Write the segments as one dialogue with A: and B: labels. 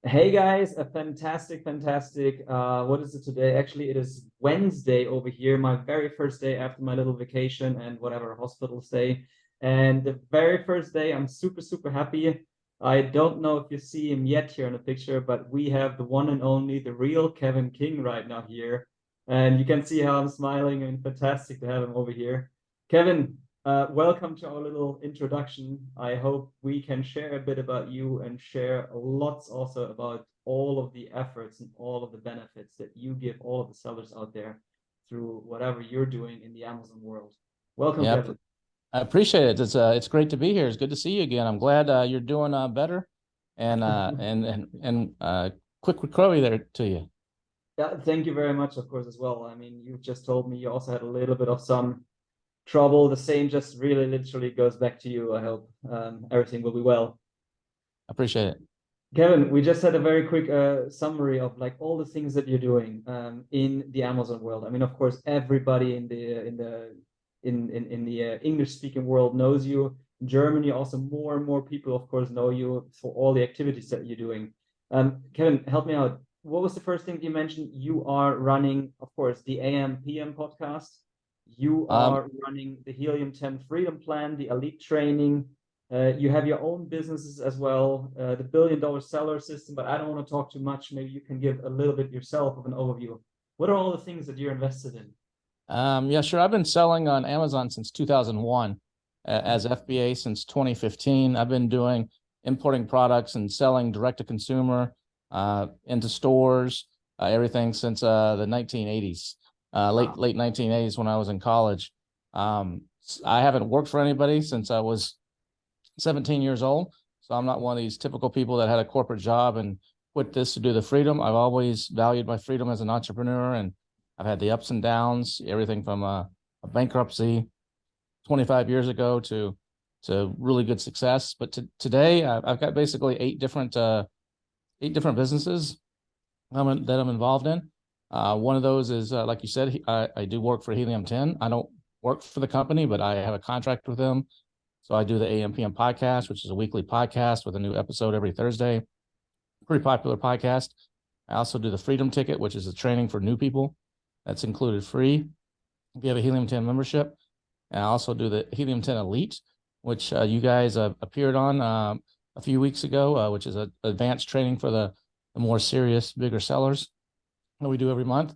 A: Hey guys, a fantastic. What is it today? Actually, it is Wednesday over here, my very first day after my little vacation and whatever hospital stay. And the very first day, I'm super happy. I don't know if you see him yet here in the picture, but we have the one and only, the real Kevin King right now here. And you can see how I'm smiling and fantastic to have him over here. Kevin, welcome to our little introduction. I hope we can share a bit about you and share lots also about all of the efforts and all of the benefits that you give all of the sellers out there through whatever you're doing in the Amazon world. Welcome,
B: Yeah,
A: Kevin.
B: I appreciate it. It's great to be here. It's good to see you again. I'm glad you're doing better, and quick recovery there to you.
A: Yeah, thank you very much, of course, as well. I mean, you just told me you also had a little bit of some trouble. The same just really literally goes back to you. I hope everything will be well.
B: I appreciate it.
A: Kevin, we just had a very quick summary of like all the things that you're doing in the Amazon world. I mean, of course, everybody in the English speaking world knows you. In Germany, also more and more people, of course, know you for all the activities that you're doing. Kevin, help me out. What was the first thing you mentioned? You are running, of course, the AM PM podcast. You
B: Um,
A: are running the Helium 10 Freedom Plan, the Elite Training. You have your own businesses as well, the billion-dollar seller system, but I don't want to talk too much. Maybe you can give a little bit yourself of an overview. What are all the things that you're invested in?
B: yeah, sure. I've been selling on Amazon since 2001, as FBA since 2015. I've been doing importing products and selling direct to consumer, into stores, everything since the 1980s,
A: Wow.
B: late 1980s when I was in college. I haven't worked for anybody since I was 17 years old. So I'm not one of these typical people that had a corporate job and quit this to do the freedom. I've always valued my freedom as an entrepreneur, and I've had the ups and downs, everything from a bankruptcy 25 years ago to really good success. But today, I've got basically eight different businesses that I'm involved in. One of those is, like you said, I do work for Helium 10. I don't work for the company, but I have a contract with them. So I do the AM/PM podcast, which is a weekly podcast with a new episode every Thursday. Pretty popular podcast. I also do the Freedom Ticket, which is a training for new people. That's included free if you have a Helium 10 membership. And I also do the Helium 10 Elite, which you guys appeared on a few weeks ago, which is an advanced training for the more serious, bigger sellers that we do every month.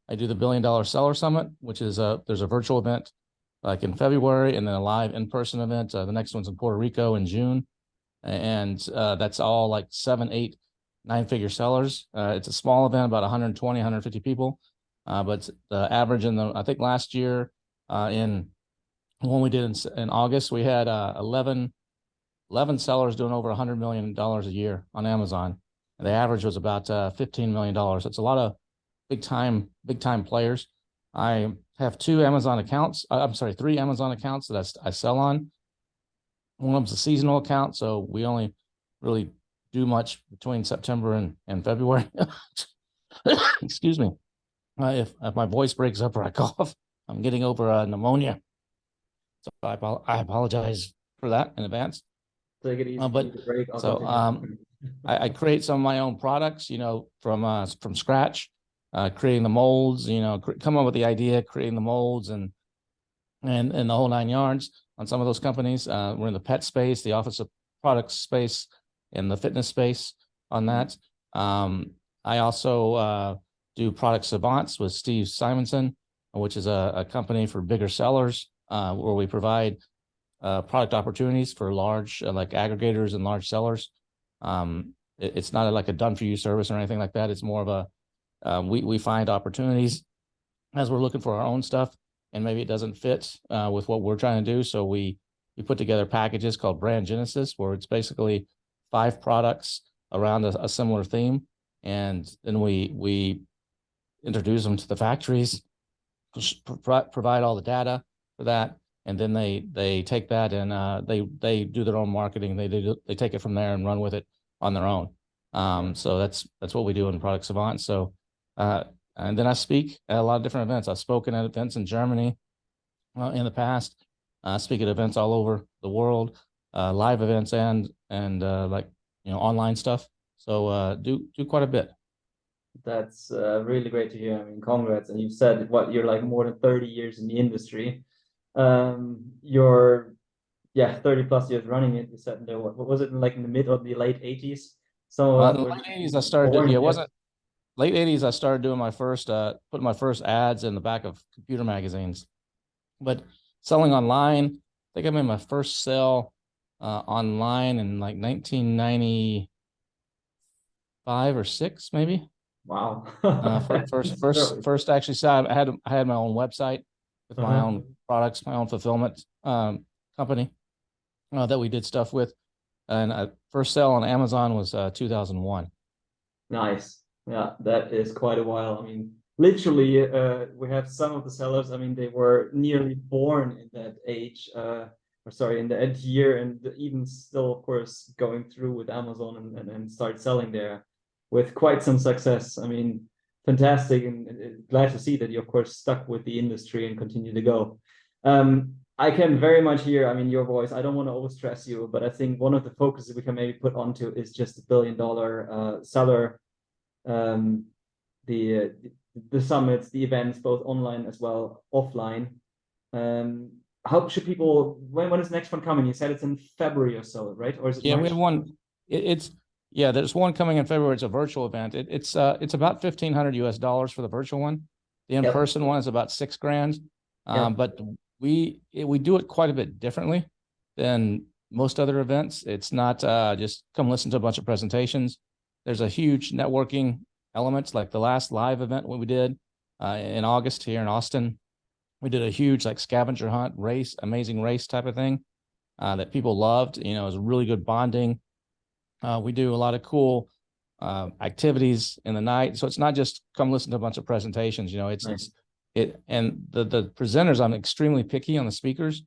B: I do the $1 billion Seller Summit, which is there's a virtual event like in February, and then a live in-person event. The next one's in Puerto Rico in June, and that's all like 7, 8, 9-figure sellers. It's a small event, about 120, 150 people, but the average I think last year in when we did in August, we had 11 sellers doing over $100 million a year on Amazon. And the average was about $15 million. It's a lot of big time players. I have two Amazon accounts. I'm sorry, three Amazon accounts that I sell on. One of them's a seasonal account, so we only really do much between September and February. Excuse me. If my voice breaks up or I cough, I'm getting over pneumonia. So I apologize for that in advance.
A: Take it easy. If you
B: But
A: need a break, I'll
B: so
A: continue.
B: I create some of my own products, from scratch, creating the molds, come up with the idea, creating the molds and the whole 9 yards on some of those companies. We're in the pet space, the office of products space, and the fitness space on that. I also do product savants with Steve Simonson, which is a company for bigger sellers, where we provide product opportunities for large like aggregators and large sellers. It's not like a done for you service or anything like that. It's more of we find opportunities as we're looking for our own stuff, and maybe it doesn't fit with what we're trying to do. So we put together packages called Brand Genesis, where it's basically 5 products around a similar theme, and then we introduce them to the factories, provide all the data for that, and then they take that and they do their own marketing. They take it from there and run with it on their own. So that's what we do in Product Savant. So and then I speak at a lot of different events. I've spoken at events in Germany in the past. I speak at events all over the world, live events and like online stuff. So do quite a bit.
A: That's really great to hear. I mean, congrats. And you've said what, you're like more than 30 years in the industry. You're 30 plus years running it. You said what was it, like in the mid or the late 80s? So
B: In the late 80s, I started. Yeah, it wasn't late 80s. I started doing my first, putting my first ads in the back of computer magazines, but selling online. I think I made my first sale online in like 1995 or six, maybe.
A: Wow.
B: First actually, so I had my own website with my own products, my own fulfillment company that we did stuff with. And first sale on Amazon was 2001.
A: Nice. Yeah, that is quite a while. I mean, literally, we have some of the sellers. I mean, they were nearly born in that age, or sorry, in that year, and even still, of course, going through with Amazon and start selling there with quite some success. I mean, fantastic, and glad to see that you, of course, stuck with the industry and continue to go. I can very much hear, I mean, your voice. I don't want to overstress you, but I think one of the focuses we can maybe put onto is just the $1 billion seller, the summits, the events, both online as well offline. How should people? When is the next one coming? You said it's in February or so, right? Or is it?
B: Yeah,
A: March?
B: we have one. There's one coming in February. It's a virtual event. It's about $1,500 US for the virtual one. The in-person one is about $6,000. But we do it quite a bit differently than most other events. It's not just come listen to a bunch of presentations. There's a huge networking elements, like the last live event we did in August here in Austin. We did a huge like scavenger hunt race, amazing race type of thing that people loved. You know, it was really good bonding. We do a lot of cool activities in the night. So it's not just come listen to a bunch of presentations. You know, and the presenters, I'm extremely picky on the speakers.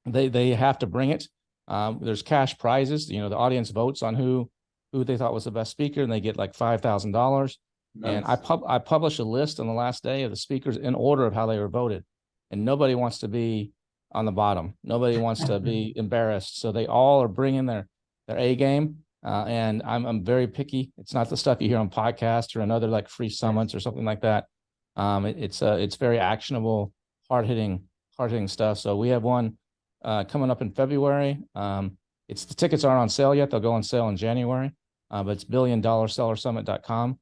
B: They have to bring it. There's cash prizes. You know, the audience votes on who they thought was the best speaker, and they get like $5,000. And I publish a list on the last day of the speakers in order of how they were voted, and nobody wants to be on the bottom. Nobody wants to be embarrassed. So they all are bringing their A game. And I'm very picky. It's not the stuff you hear on podcasts or another like free summits or something like that. It's very actionable, hard hitting stuff. So we have one coming up in February. The tickets aren't on sale yet. They'll go on sale in January. But it's $1,000,000sellersummit.com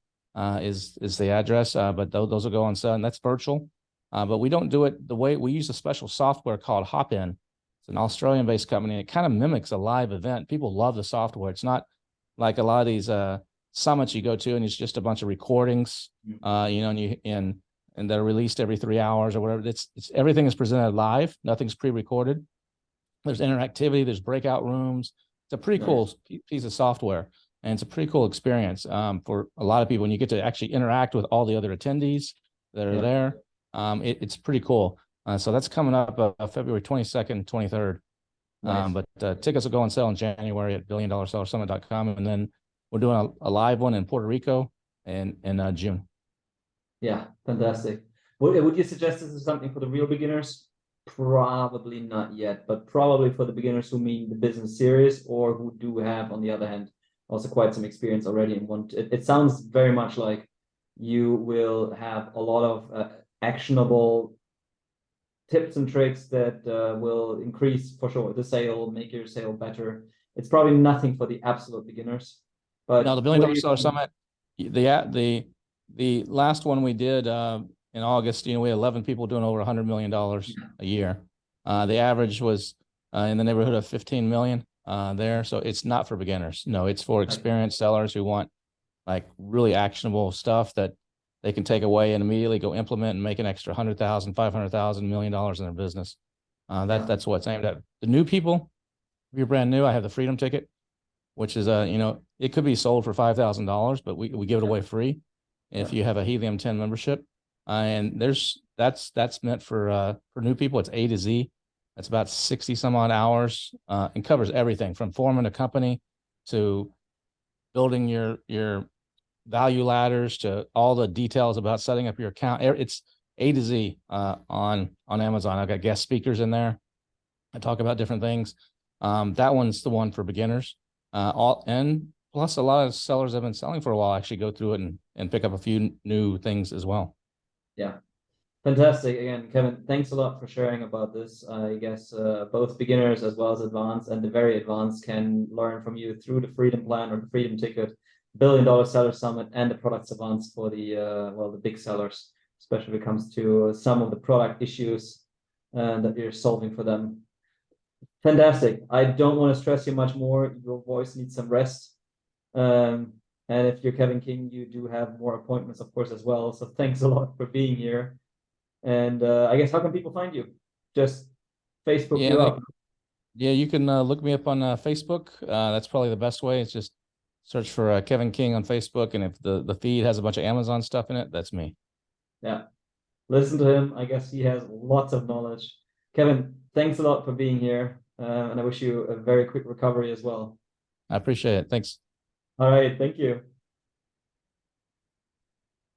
B: is the address. But those will go on sale, and that's virtual. But we don't do it the way we use a special software called Hopin. It's an Australian-based company. It kind of mimics a live event. People love the software. It's not like a lot of these summits you go to, and it's just a bunch of recordings, you know, and they're released every 3 hours or whatever. It's everything is presented live. Nothing's pre-recorded. There's interactivity. There's breakout rooms. It's a pretty cool piece of software, and it's a pretty cool experience for a lot of people. When you get to actually interact with all the other attendees that are there, it's pretty cool. So that's coming up February 22nd, 23rd. But tickets will go on sale in January at $1,000,000sellersummit.com, and then we're doing a live one in Puerto Rico in June.
A: Yeah, fantastic. Would you suggest this is something for the real beginners? Probably not yet, but probably for the beginners who mean the business serious, or who do have, on the other hand, also quite some experience already and want. It sounds very much like you will have a lot of actionable tips and tricks that will increase for sure the sale, make your sale better. It's probably nothing for the absolute beginners. But
B: now the $1,000,000seller summit, the last one we did in August, you know, we had 11 people doing over $100 million a year. The average was in the neighborhood of 15 million there. So it's not for beginners. No, it's for experienced sellers who want like really actionable stuff that they can take away and immediately go implement and make an extra 100,000, 500,000, $1 million in their business. That's what it's aimed at. The new people, if you're brand new, I have the Freedom Ticket, which is you know, it could be sold for $5,000, but we give it away free if you have a Helium 10 membership. And that's meant for new people. It's A to Z. That's about 60 some odd hours and covers everything from forming a company to building your value ladders to all the details about setting up your account. It's A to Z on Amazon. I've got guest speakers in there. I talk about different things. That one's the one for beginners. And Plus, a lot of sellers have been selling for a while actually go through it and pick up a few new things as well.
A: Yeah. Fantastic. Again, Kevin, thanks a lot for sharing about this. I guess both beginners as well as advanced and the very advanced can learn from you through the Freedom Plan or the Freedom Ticket, $1 Billion Seller Summit, and the Products Advanced for the the big sellers, especially when it comes to some of the product issues that you're solving for them. Fantastic. I don't want to stress you much more. Your voice needs some rest. And if you're Kevin King, you do have more appointments, of course, as well. So thanks a lot for being here. And I guess how can people find you? Just Facebook you up.
B: Yeah, you can look me up on Facebook. That's probably the best way. It's just search for Kevin King on Facebook. And if the feed has a bunch of Amazon stuff in it, that's me.
A: Yeah. Listen to him. I guess he has lots of knowledge. Kevin, thanks a lot for being here. And I wish you a very quick recovery as well.
B: I appreciate it. Thanks.
A: All right. Thank you.